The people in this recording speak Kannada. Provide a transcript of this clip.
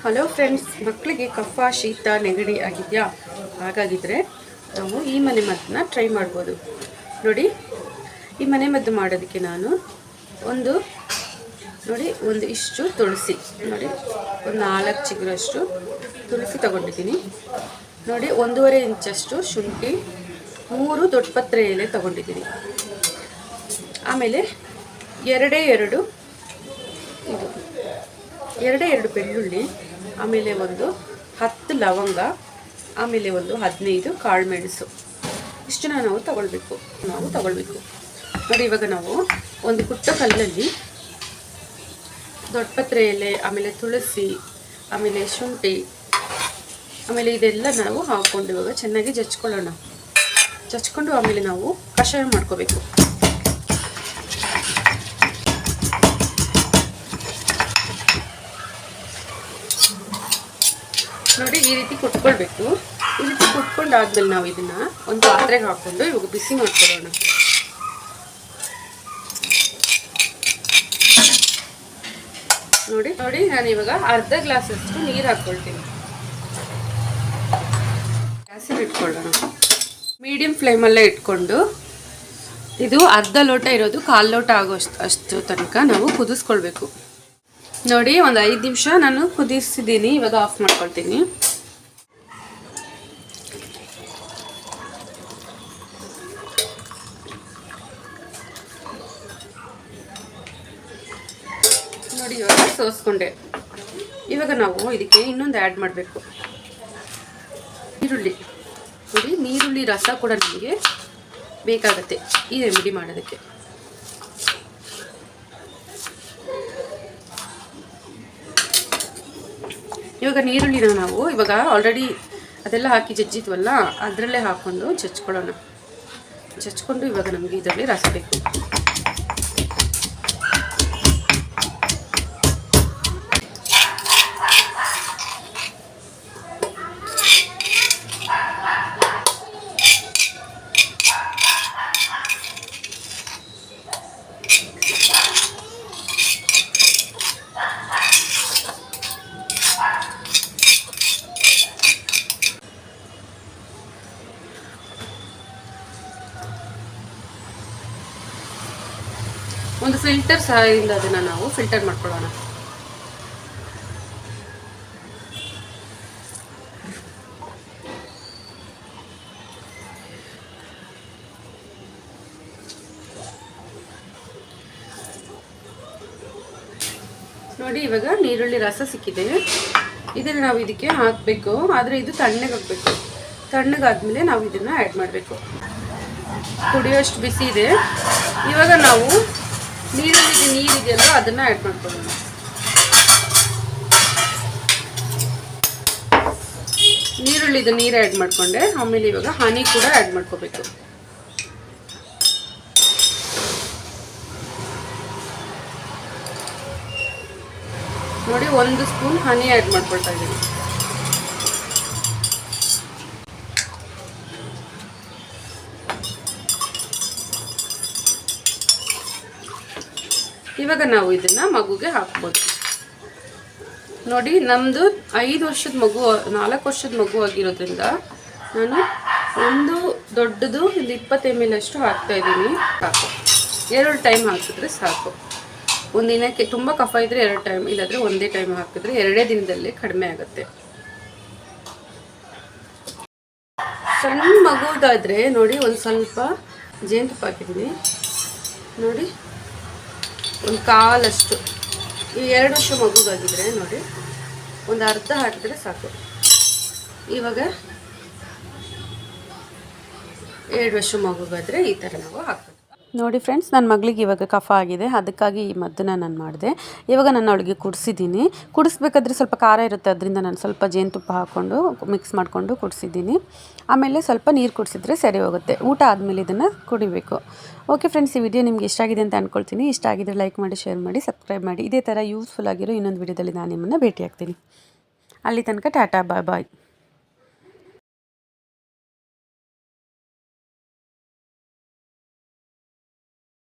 ಹಲೋ ಫ್ರೆಂಡ್ಸ್, ಮಕ್ಕಳಿಗೆ ಕಫ ಶೀತ ನೆಗಡಿ ಆಗಿದೆಯಾ? ಹಾಗಾಗಿದ್ದರೆ ನಾವು ಈ ಮನೆ ಮದ್ದನ್ನ ಟ್ರೈ ಮಾಡ್ಬೋದು. ನೋಡಿ, ಈ ಮನೆ ಮದ್ದು ಮಾಡೋದಕ್ಕೆ ನಾನು ಒಂದು ಇಷ್ಟು ತುಳಸಿ, ನೋಡಿ ಒಂದು 4 ಚಿಗುರಷ್ಟು ತುಳಸಿ ತಗೊಂಡಿದ್ದೀನಿ. ನೋಡಿ 1.5 ಇಂಚಷ್ಟು ಶುಂಠಿ, 3 ದೊಡ್ಡಪತ್ರೆ ಎಲೆ ತಗೊಂಡಿದ್ದೀನಿ. ಆಮೇಲೆ ಎರಡೇ ಎರಡು ಬೆಳ್ಳುಳ್ಳಿ, ಆಮೇಲೆ ಒಂದು 10 ಲವಂಗ, ಆಮೇಲೆ ಒಂದು 15 ಕಾಳುಮೆಣಸು. ಇಷ್ಟನ್ನ ನಾವು ತಗೊಳ್ಬೇಕು. ನೋಡಿ, ಇವಾಗ ನಾವು ಒಂದು ಪುಟ್ಟ ಕಲ್ಲಲ್ಲಿ ದೊಡ್ಡಪತ್ರೆ ಎಲೆ, ಆಮೇಲೆ ತುಳಸಿ, ಆಮೇಲೆ ಶುಂಠಿ, ಆಮೇಲೆ ಇದೆಲ್ಲ ನಾವು ಹಾಕ್ಕೊಂಡು ಇವಾಗ ಚೆನ್ನಾಗಿ ಜಚ್ಕೊಂಡು ಆಮೇಲೆ ನಾವು ಕಷಾಯ ಮಾಡ್ಕೋಬೇಕು. ನೋಡಿ, ಈ ರೀತಿ ಕುಟ್ಕೊಳ್ಬೇಕು. ಈ ರೀತಿ ಕುಟ್ಕೊಂಡಾದ್ಮೇಲೆ ನಾವು ಇದನ್ನ ಒಂದು ಪಾತ್ರೆಗೆ ಹಾಕ್ಕೊಂಡು ಇವಾಗ ಬಿಸಿ ಮಾಡ್ಕೊಳ್ಳೋಣ. ನೋಡಿ, ನಾನು ಇವಾಗ ಅರ್ಧ ಗ್ಲಾಸಷ್ಟು ನೀರು ಹಾಕ್ಕೊಳ್ತೀನಿ. ಗ್ಯಾಸಿಗೆ ಇಟ್ಕೊಳ್ಳೋಣ. ಮೀಡಿಯಂ ಫ್ಲೇಮಲ್ಲೇ ಇಟ್ಕೊಂಡು ಇದು ಅರ್ಧ ಲೋಟ ಇರೋದು 1/4 ಲೋಟ ಅಷ್ಟು ತನಕ ನಾವು ಕುದಿಸ್ಕೊಳ್ಬೇಕು. ನೋಡಿ, ಒಂದು 5 ನಿಮಿಷ ನಾನು ಕುದಿಸಿದ್ದೀನಿ. ಇವಾಗ ಆಫ್ ಮಾಡ್ಕೊಳ್ತೀನಿ. ನೋಡಿ, ಇವಾಗ ಸೋಸ್ಕೊಂಡೆ. ಇವಾಗ ನಾವು ಇದಕ್ಕೆ ಇನ್ನೊಂದು ಆ್ಯಡ್ ಮಾಡಬೇಕು, ಈರುಳ್ಳಿ. ನೋಡಿ, ನೀರುಳ್ಳಿ ರಸ ಕೂಡ ನಮಗೆ ಬೇಕಾಗತ್ತೆ ಈ ರೆಮಿಡಿ ಮಾಡೋದಕ್ಕೆ. ಇವಾಗ ನೀರುಳ್ಳಿನ ನಾವು ಇವಾಗ ಆಲ್ರೆಡಿ ಅದೆಲ್ಲ ಹಾಕಿ ಜಜ್ಜಿದ್ವಲ್ಲ, ಅದರಲ್ಲೇ ಹಾಕ್ಕೊಂಡು ಜಚ್ಕೊಂಡು ಇವಾಗ ನಮಗೆ ಇದರಲ್ಲಿ ರಸ ಬೇಕು. ಒಂದು ಫಿಲ್ಟರ್ ಸಹಾಯದಿಂದ ಅದನ್ನು ನಾವು ಫಿಲ್ಟರ್ ಮಾಡ್ಕೊಳ್ಳೋಣ. ನೋಡಿ, ಇವಾಗ ನೀರುಳ್ಳಿ ರಸ ಸಿಕ್ಕಿದೆ. ಇದನ್ನು ನಾವು ಇದಕ್ಕೆ ಹಾಕಬೇಕು, ಆದರೆ ಇದು ತಣ್ಣಗಾಗಬೇಕು. ತಣ್ಣಗಾದ್ಮೇಲೆ ನಾವು ಇದನ್ನು ಆ್ಯಡ್ ಮಾಡಬೇಕು. ಕುಡಿಯೋಷ್ಟು ಬಿಸಿ ಇದೆ. ಇವಾಗ ನಾವು ನೀರಿದೆಯಲ್ಲ ಅದನ್ನು ಆ್ಯಡ್ ಮಾಡ್ಕೊಳ್ಳೋಣ. ನೀರುಳ್ಳಿದು ನೀರು ಆ್ಯಡ್ ಮಾಡಿಕೊಂಡೆ. ಆಮೇಲೆ ಇವಾಗ ಹನಿ ಕೂಡ ಆ್ಯಡ್ ಮಾಡ್ಕೋಬೇಕು. ನೋಡಿ, 1 ಸ್ಪೂನ್ ಹನಿ ಆ್ಯಡ್ ಮಾಡ್ಕೊಳ್ತಾ ಇದ್ದೀನಿ. ಇವಾಗ ನಾವು ಇದನ್ನು ಮಗುಗೆ ಹಾಕ್ಬೋದು. ನೋಡಿ, ನಮ್ಮದು 5 ವರ್ಷದ ಮಗು, 4 ವರ್ಷದ ಮಗು ಆಗಿರೋದ್ರಿಂದ ನಾನು ಒಂದು ದೊಡ್ಡದು 20 ml ಅಷ್ಟು ಹಾಕ್ತಾಯಿದ್ದೀನಿ. ಸಾಕು, 2 ಟೈಮ್ ಹಾಕಿದ್ರೆ ಸಾಕು. ಒಂದು ದಿನಕ್ಕೆ ತುಂಬ ಕಫ ಇದ್ದರೆ 2 ಟೈಮ್, ಇಲ್ಲಾಂದರೆ ಒಂದೇ ಟೈಮ್ ಹಾಕಿದ್ರೆ 2 ದಿನದಲ್ಲಿ ಕಡಿಮೆ ಆಗುತ್ತೆ. ಸಣ್ಣ ಮಗುದಾದರೆ ನೋಡಿ, ಒಂದು ಸ್ವಲ್ಪ ಜೇನುತುಪ್ಪ ಹಾಕಿದ್ದೀನಿ. ನೋಡಿ, ಒಂದು ಕಾಲಷ್ಟು. ಈ 2 ವರ್ಷ ಮಗುಗಾಗಿದ್ರೆ ನೋಡಿ, ಒಂದು ಅರ್ಧ ಹಾಕಿದ್ರೆ ಸಾಕು. ಇವಾಗ 2 ವರ್ಷ ಮಗುಗಾದರೆ ಈ ಥರ ನಾವು ಹಾಕ್ಬೋದು. ನೋಡಿ ಫ್ರೆಂಡ್ಸ್, ನನ್ನ ಮಗಳಿಗೆ ಇವಾಗ ಕಫ ಆಗಿದೆ, ಅದಕ್ಕಾಗಿ ಈ ಮದ್ದನ್ನು ನಾನು ಮಾಡಿದೆ. ಇವಾಗ ನಾನು ಅವಳಿಗೆ ಕುಡಿಸಿದ್ದೀನಿ. ಕುಡಿಸ್ಬೇಕಾದ್ರೆ ಸ್ವಲ್ಪ ಖಾರ ಇರುತ್ತೆ, ಅದರಿಂದ ನಾನು ಸ್ವಲ್ಪ ಜೇನುತುಪ್ಪ ಹಾಕ್ಕೊಂಡು ಮಿಕ್ಸ್ ಮಾಡಿಕೊಂಡು ಕುಡಿಸಿದ್ದೀನಿ. ಆಮೇಲೆ ಸ್ವಲ್ಪ ನೀರು ಕುಡಿಸಿದ್ರೆ ಸರಿ ಹೋಗುತ್ತೆ. ಊಟ ಆದಮೇಲೆ ಇದನ್ನು ಕುಡಿಬೇಕು. ಓಕೆ ಫ್ರೆಂಡ್ಸ್, ಈ ವಿಡಿಯೋ ನಿಮ್ಗೆ ಇಷ್ಟ ಆಗಿದೆ ಅಂತ ಅಂದ್ಕೊಳ್ತೀನಿ. ಇಷ್ಟ ಆಗಿದ್ರೆ ಲೈಕ್ ಮಾಡಿ, ಶೇರ್ ಮಾಡಿ, ಸಬ್ಸ್ಕ್ರೈಬ್ ಮಾಡಿ. ಇದೇ ಥರ ಯೂಸ್ಫುಲ್ ಆಗಿರೋ ಇನ್ನೊಂದು ವಿಡಿಯೋದಲ್ಲಿ ನಾನು ನಿಮ್ಮನ್ನು ಭೇಟಿ ಆಗ್ತೀನಿ. ಅಲ್ಲಿ ತನಕ ಟಾಟಾ, ಬಾಯ್ ಬಾಯ್.